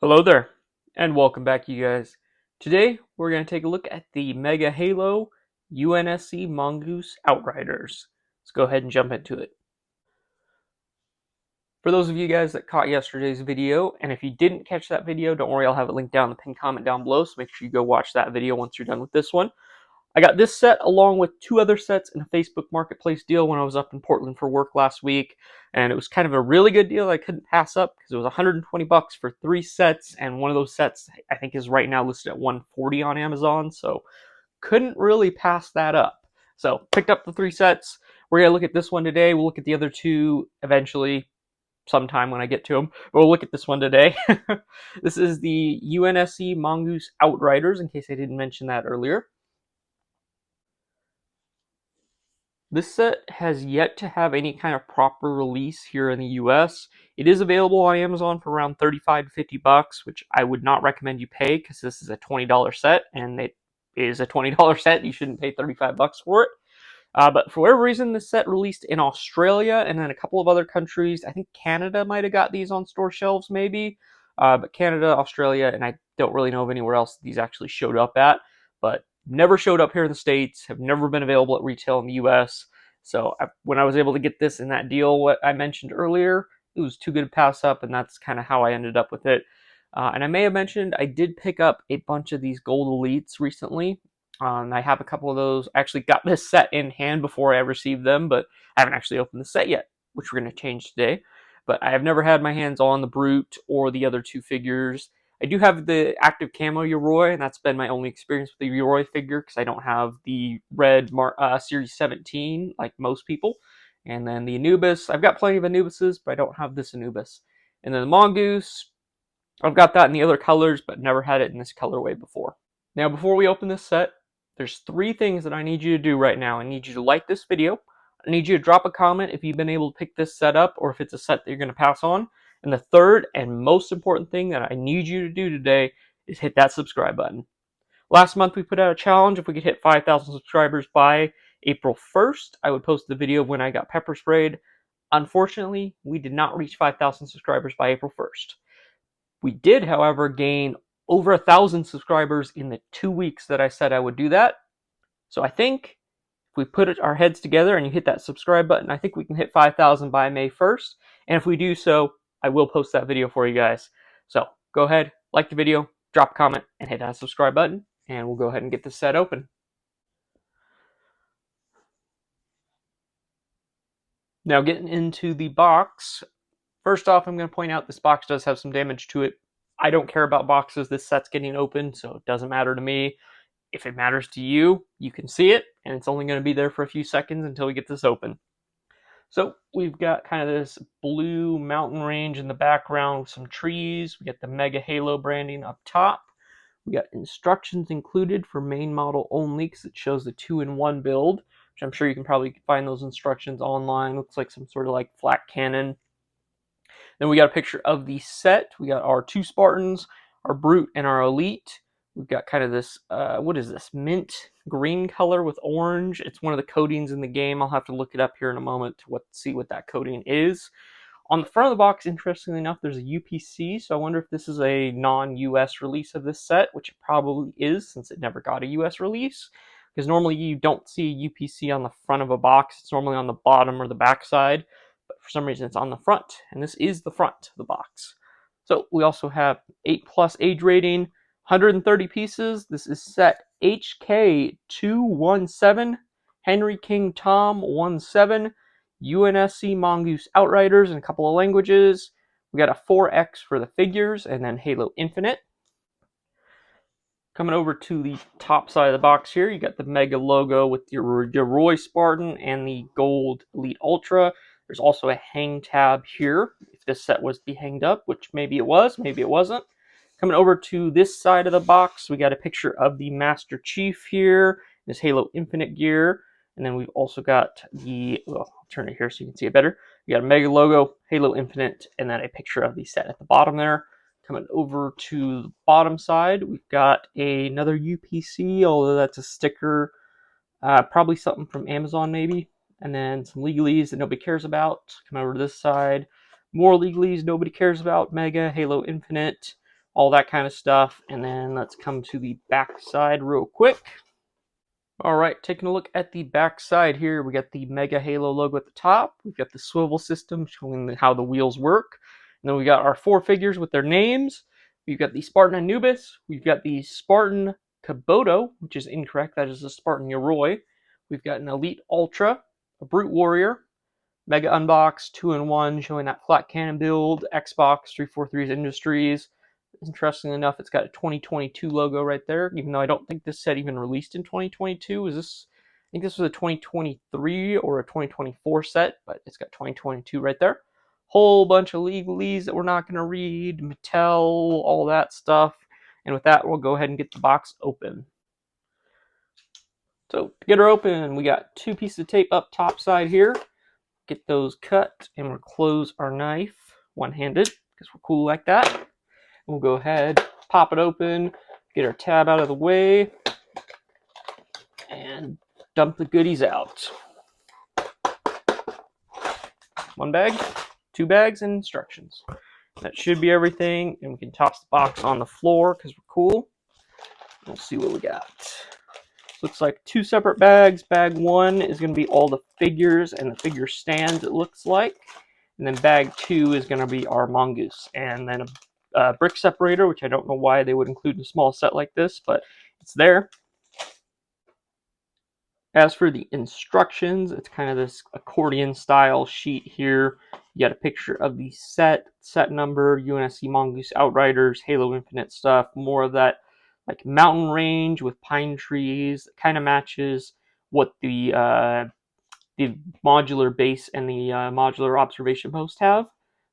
Hello there, and welcome back, you guys. Today, we're going to take a look at the Mega Halo UNSC Mongoose Outriders. Let's go ahead and jump into it. For those of you guys that caught yesterday's video, and if you didn't catch that video, don't worry, I'll have it linked down in the pinned comment down below, so make sure you go watch that video once you're done with this one. I got this set along with two other sets in a Facebook Marketplace deal when I was up in Portland for work last week, and it was kind of a really good deal I couldn't pass up because it was 120 bucks for three sets, and one of those sets I think is right now listed at 140 on Amazon, so couldn't really pass that up. So picked up the three sets. We're gonna look at this one today. We'll look at the other two eventually, sometime when I get to them. But we'll look at this one today. This is the UNSC Mongoose Outriders, in case I didn't mention that earlier. This set has yet to have any kind of proper release here in the US. It is available on Amazon for around 35 to 50 bucks, which I would not recommend you pay because this is a $20 set, and it is a $20 set. You shouldn't pay 35 bucks for it. But for whatever reason, this set released in Australia and then a couple of other countries. I think Canada might have got these on store shelves, maybe. But Canada, Australia, and I don't really know of anywhere else these actually showed up at. But never showed up here in the States, have never been available at retail in the US. So when I was able to get this in that deal, what I mentioned earlier, it was too good to pass up, and that's kind of how I ended up with it. And I may have mentioned I did pick up a bunch of these gold elites recently. I have a couple of those. I actually got this set in hand before I received them, but I haven't actually opened the set yet, which we're going to change today. But I have never had my hands on the Brute or the other two figures. I do have the active camo Yoroi, and that's been my only experience with the Yoroi figure because I don't have the red Series 17 like most people. And then the Anubis, I've got plenty of Anubises, but I don't have this Anubis. And then the Mongoose, I've got that in the other colors, but never had it in this colorway before. Now, before we open this set, there's three things that I need you to do right now. I need you to like this video. I need you to drop a comment if you've been able to pick this set up or if it's a set that you're going to pass on. And the third and most important thing that I need you to do today is hit that subscribe button. Last month we put out a challenge. If we could hit 5,000 subscribers by April 1st, I would post the video of when I got pepper sprayed. Unfortunately, we did not reach 5,000 subscribers by April 1st. We did, however, gain over 1,000 subscribers in the 2 weeks that I said I would do that. So I think if we put our heads together and you hit that subscribe button, I think we can hit 5,000 by May 1st. And if we do so, I will post that video for you guys. So go ahead, like the video, drop a comment, and hit that subscribe button, and we'll go ahead and get this set open. Now getting into the box, first off, I'm going to point out this box does have some damage to it. I don't care about boxes. This set's getting open, so it doesn't matter to me. If it matters to you, you can see it, and it's only going to be there for a few seconds until we get this open. So we've got kind of this blue mountain range in the background with some trees. We got the Mega Halo branding up top. We got instructions included for main model only because it shows the 2-in-1 build, which I'm sure you can probably find those instructions online. Looks like some sort of like flat cannon. Then we got a picture of the set. We got our two Spartans, our Brute, and our Elite. We've got kind of this, what is this, mint green color with orange. It's one of the coatings in the game. I'll have to look it up here in a moment to see what that coating is. On the front of the box, interestingly enough, there's a UPC, so I wonder if this is a non-US release of this set, which it probably is since it never got a US release. Because normally you don't see a UPC on the front of a box. It's normally on the bottom or the back side. But for some reason it's on the front, and this is the front of the box. So we also have 8+ age rating, 130 pieces. This is set HK217, Henry King Tom 17, UNSC Mongoose Outriders in a couple of languages. We got a 4X for the figures, and then Halo Infinite. Coming over to the top side of the box here, you got the Mega logo with your Yoroi Spartan and the Gold Elite Ultra. There's also a hang tab here if this set was to be hanged up, which maybe it was, maybe it wasn't. Coming over to this side of the box, we got a picture of the Master Chief here, this Halo Infinite gear. And then we've also got the, well, I'll turn it here so you can see it better. We got a Mega logo, Halo Infinite, and then a picture of the set at the bottom there. Coming over to the bottom side, we've got another UPC, although that's a sticker. Probably something from Amazon maybe. And then some legalese that nobody cares about. Come over to this side. More legalese nobody cares about. Mega, Halo Infinite. all that kind of stuff. And then let's come to the back side real quick. All right, taking a look at the back side here, we got the Mega Halo logo at the top. We've got the swivel system showing how the wheels work. And then we got our 4 figures with their names. We've got the Spartan Anubis. We've got the Spartan Kabuto, which is incorrect. That is the Spartan Yoroi. We've got an Elite Ultra, a Brute Warrior, Mega Unbox 2-in-1 showing that flat cannon build, Xbox 343's Industries. Interestingly enough, it's got a 2022 logo right there, even though I don't think this set even released in 2022. I think this was a 2023 or a 2024 set, but it's got 2022 right there. Whole bunch of legalese that we're not going to read, Mattel, all that stuff. And with that, we'll go ahead and get the box open. So to get her open, we got 2 pieces of tape up top side here. Get those cut, and we'll close our knife one-handed because we're cool like that. We'll go ahead, pop it open, get our tab out of the way, and dump the goodies out. 1 bag, 2 bags, and instructions. That should be everything, and we can toss the box on the floor because we're cool. We'll see what we got. Looks like 2 separate bags. Bag 1 is going to be all the figures and the figure stands, it looks like. And then bag 2 is going to be our mongoose. And then a brick separator, which I don't know why they would include in a small set like this, but it's there. As for the instructions, it's kind of this accordion style sheet here. You got a picture of the set number, UNSC Mongoose Outriders, Halo Infinite stuff, more of that like mountain range with pine trees. Kind of matches what the modular base and the modular observation post have.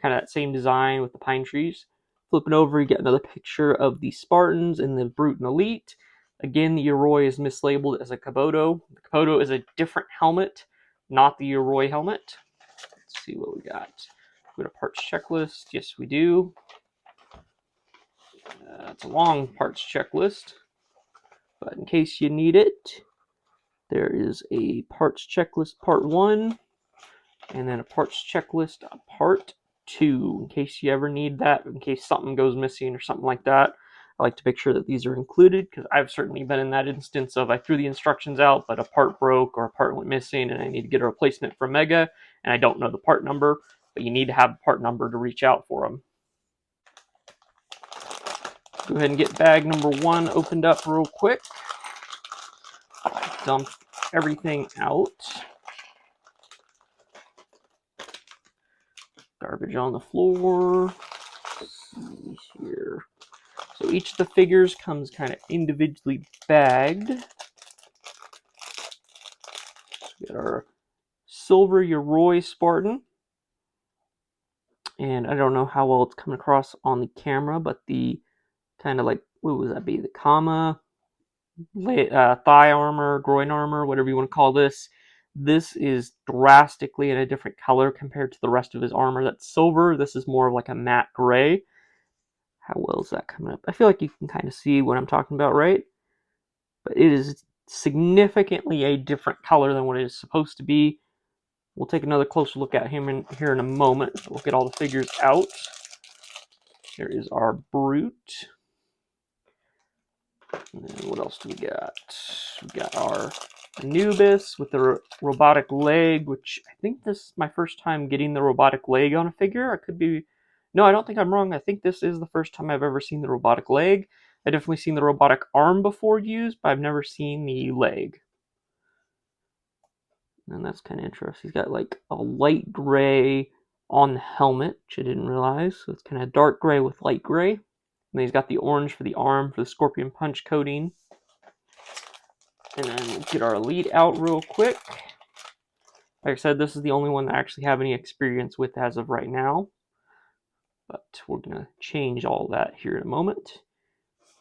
Kind of that same design with the pine trees. Flipping over, you get another picture of the Spartans and the Brute and Elite. Again, the Yoroi is mislabeled as a Kabuto. The Kabuto is a different helmet, not the Yoroi helmet. Let's see what we got. We got a parts checklist. Yes, we do. It's a long parts checklist, but in case you need it, there is a parts checklist part 1, and then a parts checklist part 2, in case you ever need that, in case something goes missing or something like that. I like to make sure that these are included, because I've certainly been in that instance of I threw the instructions out, but a part broke or a part went missing, and I need to get a replacement from Mega, and I don't know the part number, but you need to have a part number to reach out for them. Go ahead and get bag number 1 opened up real quick. Dump everything out. Garbage on the floor. Let's see here. So each of the figures comes kind of individually bagged. We got our silver Yoroi Spartan. And I don't know how well it's coming across on the camera, but the kind of like, what would that be? The comma, thigh armor, groin armor, whatever you want to call this. This is drastically in a different color compared to the rest of his armor. That's silver. This is more of like a matte gray. How well is that coming up? I feel like you can kind of see what I'm talking about, right? But it is significantly a different color than what it is supposed to be. We'll take another closer look at him here in a moment. We'll get all the figures out. Here is our Brute. And then what else do we got? We got our Anubis with the robotic leg, which I think this is my first time getting the robotic leg on a figure. I could be... No, I don't think I'm wrong. I think this is the first time I've ever seen the robotic leg. I've definitely seen the robotic arm before used, but I've never seen the leg. And that's kind of interesting. He's got like a light gray on the helmet, which I didn't realize. So it's kind of dark gray with light gray. And then he's got the orange for the arm for the Scorpion Punch coating. And then we'll get our Elite out real quick. Like I said, this is the only one that I actually have any experience with as of right now. But we're going to change all that here in a moment.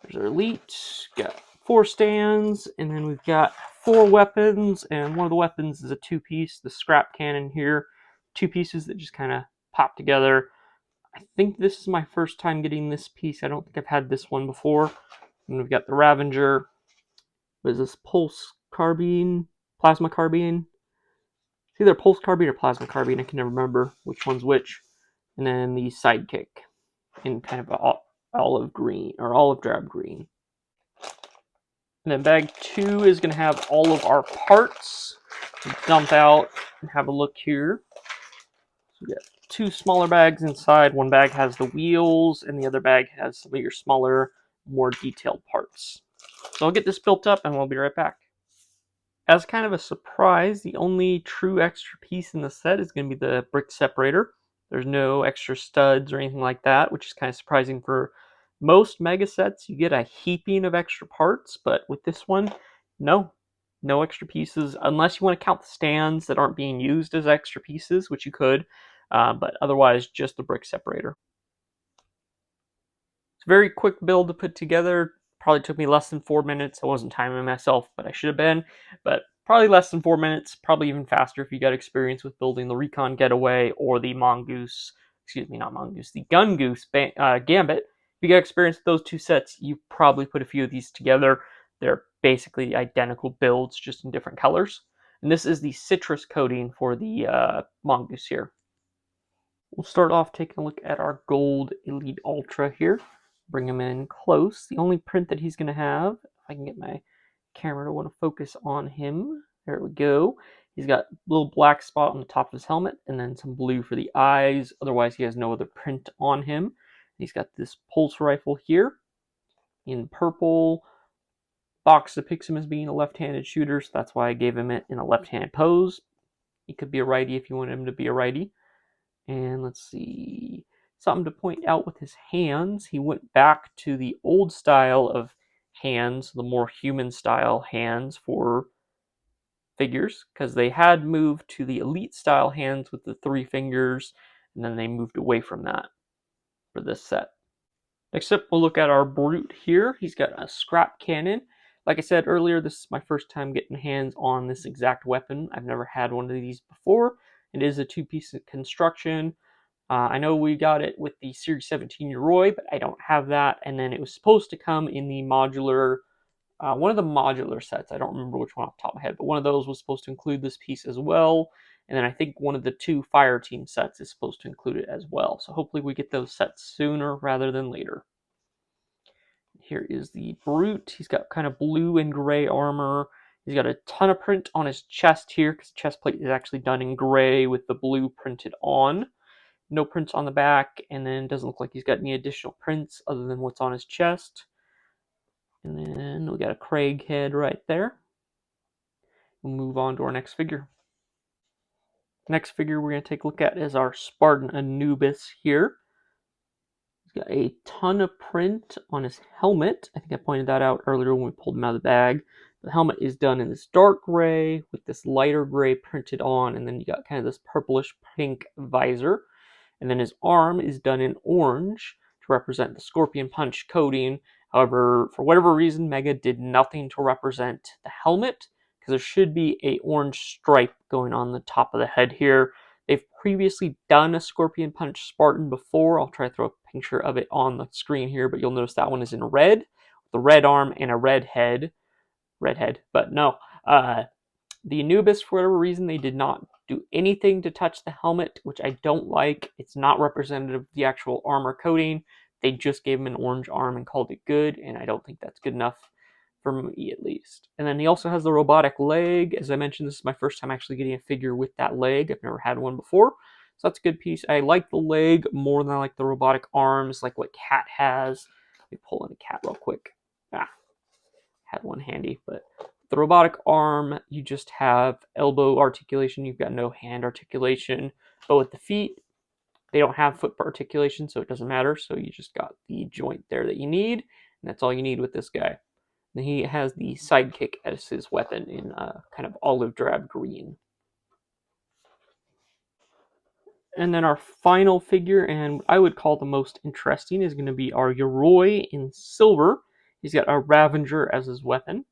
There's our Elite. Got 4 stands, and then we've got 4 weapons, and one of the weapons is a 2-piece, the scrap cannon here. 2 pieces that just kind of pop together. I think this is my first time getting this piece. I don't think I've had this one before. And we've got the Ravager. What is this? Pulse carbine? Plasma carbine? It's either pulse carbine or plasma carbine. I can never remember which one's which. And then the Sidekick in kind of a olive green, or olive drab green. And then bag 2 is going to have all of our parts. Dump out and have a look here. So we got 2 smaller bags inside. One bag has the wheels, and the other bag has some of your smaller, more detailed parts. So I'll get this built up, and we'll be right back. As kind of a surprise, the only true extra piece in the set is going to be the brick separator. There's no extra studs or anything like that, which is kind of surprising. For most mega sets, you get a heaping of extra parts, but with this one, no extra pieces, unless you want to count the stands that aren't being used as extra pieces, which you could, but otherwise just the brick separator. It's a very quick build to put together. Probably took me less than 4 minutes. I wasn't timing myself, but I should have been. But probably less than 4 minutes, probably even faster if you got experience with building the Recon Getaway or the Mongoose, excuse me, not Mongoose, the Gun Goose Gambit. If you got experience with those 2 sets, you probably put a few of these together. They're basically identical builds, just in different colors. And this is the citrus coating for the Mongoose here. We'll start off taking a look at our gold Elite Ultra here. Bring him in close. The only print that he's going to have, if I can get my camera to want to focus on him. There we go. He's got a little black spot on the top of his helmet and then some blue for the eyes. Otherwise, he has no other print on him. He's got this pulse rifle here in purple. Box depicts him as being a left-handed shooter, so that's why I gave him it in a left-handed pose. He could be a righty if you want him to be a righty. And let's see, something to point out with his hands. He went back to the old style of hands, the more human style hands for figures, because they had moved to the elite style hands with the 3 fingers, and then they moved away from that for this set. Next up, we'll look at our Brute here. He's got a scrap cannon. Like I said earlier, this is my first time getting hands on this exact weapon. I've never had one of these before. It is a 2-piece construction. I know we got it with the Series 17 Yoroi, but I don't have that. And then it was supposed to come in the modular, one of the modular sets. I don't remember which one off the top of my head, but one of those was supposed to include this piece as well. And then I think one of the 2 Fire Team sets is supposed to include it as well. So hopefully we get those sets sooner rather than later. Here is the Brute. He's got kind of blue and gray armor. He's got a ton of print on his chest here, because the chest plate is actually done in gray with the blue printed on. No prints on the back, and then doesn't look like he's got any additional prints other than what's on his chest. And then we got a Craig head right there. We'll move on to our next figure. Next figure we're going to take a look at is our Spartan Anubis here. He's got a ton of print on his helmet. I think I pointed that out earlier when we pulled him out of the bag. The helmet is done in this dark gray with this lighter gray printed on, and then you got kind of this purplish pink visor. And then his arm is done in orange to represent the Scorpion Punch coating. However, for whatever reason, Mega did nothing to represent the helmet, because there should be a orange stripe going on the top of the head here. They've previously done a Scorpion Punch Spartan before. I'll try to throw a picture of it on the screen here, but you'll notice that one is in red, with a red arm and a red head. But no. The Anubis, for whatever reason, they did not do anything to touch the helmet, which I don't like. It's not representative of the actual armor coating. They just gave him an orange arm and called it good, and I don't think that's good enough for me, at least. And then he also has the robotic leg. As I mentioned, this is my first time actually getting a figure with that leg. I've never had one before, so that's a good piece. I like the leg more than I like the robotic arms, like what Cat has. Let me pull in a Cat real quick. Had one handy, but the robotic arm, you just have elbow articulation. You've got no hand articulation. But with the feet, they don't have foot articulation, so it doesn't matter. So you just got the joint there that you need, and that's all you need with this guy. And he has the sidekick as his weapon in kind of olive drab green. And then our final figure, and I would call the most interesting, is going to be our Yoroi in silver. He's got a Ravager as his weapon.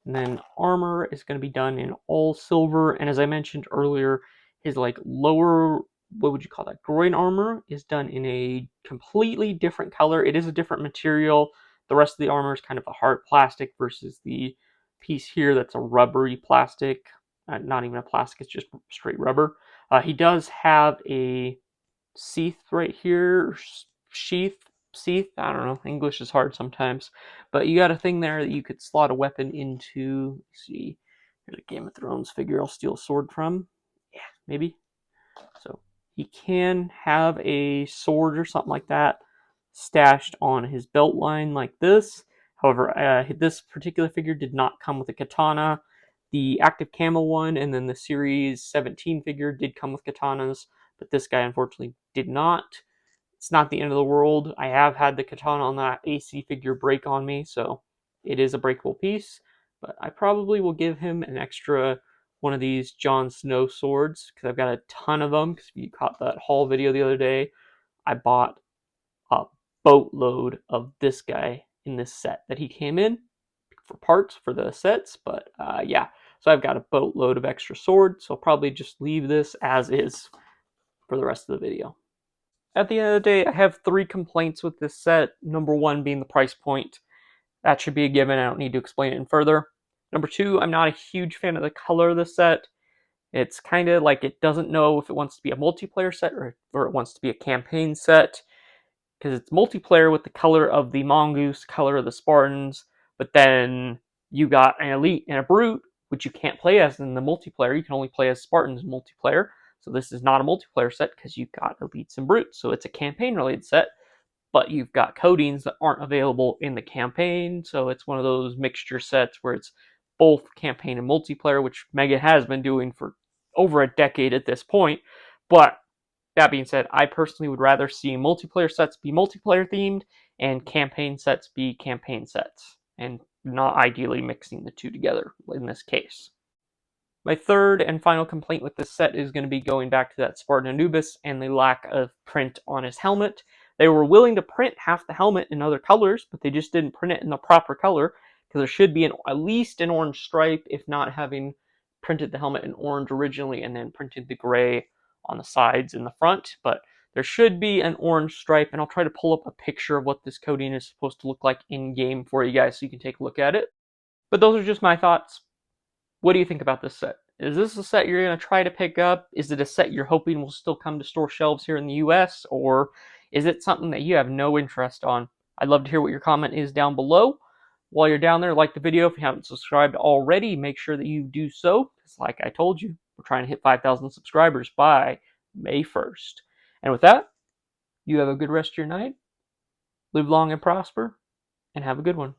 And then armor is going to be done in all silver. And as I mentioned earlier, his like lower, what would you call that, groin armor is done in a completely different color. It is a different material. The rest of the armor is kind of a hard plastic versus the piece here that's a rubbery plastic. Not even a plastic, it's just straight rubber. He does have a sheath right here, sheath See, I don't know. English is hard sometimes, but you got a thing there that you could slot a weapon into. Let's see, here's a Game of Thrones figure I'll steal a sword from. Yeah, maybe. So he can have a sword or something like that stashed on his belt line like this. However, this particular figure did not come with a katana. The active camo one and then the Series 17 figure did come with katanas, but this guy unfortunately did not. It's not the end of the world. I have had the katana on that AC figure break on me, so it is a breakable piece. But I probably will give him an extra one of these Jon Snow swords because I've got a ton of them. Because if you caught that haul video the other day, I bought a boatload of this guy in this set that he came in for parts for the sets. But yeah, so I've got a boatload of extra swords. So I'll probably just leave this as is for the rest of the video. At the end of the day, I have 3 complaints with this set. Number 1 being the price point. That should be a given. I don't need to explain it any further. Number 2, I'm not a huge fan of the color of the set. It's kind of like it doesn't know if it wants to be a multiplayer set or it wants to be a campaign set. Because it's multiplayer with the color of the Mongoose, color of the Spartans, but then you got an Elite and a Brute, which you can't play as in the multiplayer. You can only play as Spartans in multiplayer. So this is not a multiplayer set because you've got Elites and Brutes. So it's a campaign-related set, but you've got codings that aren't available in the campaign. So it's one of those mixture sets where it's both campaign and multiplayer, which Mega has been doing for over a decade at this point. But that being said, I personally would rather see multiplayer sets be multiplayer themed and campaign sets be campaign sets, and not ideally mixing the two together in this case. My third and final complaint with this set is going to be going back to that Spartan Anubis and the lack of print on his helmet. They were willing to print half the helmet in other colors, but they just didn't print it in the proper color, because there should be at least an orange stripe, if not having printed the helmet in orange originally and then printed the gray on the sides and the front. But there should be an orange stripe, and I'll try to pull up a picture of what this coding is supposed to look like in game for you guys so you can take a look at it. But those are just my thoughts. What do you think about this set? Is this a set you're going to try to pick up? Is it a set you're hoping will still come to store shelves here in the US? Or is it something that you have no interest on? I'd love to hear what your comment is down below. While you're down there, like the video. If you haven't subscribed already, make sure that you do so. Because like I told you, we're trying to hit 5,000 subscribers by May 1st. And with that, you have a good rest of your night. Live long and prosper, and have a good one.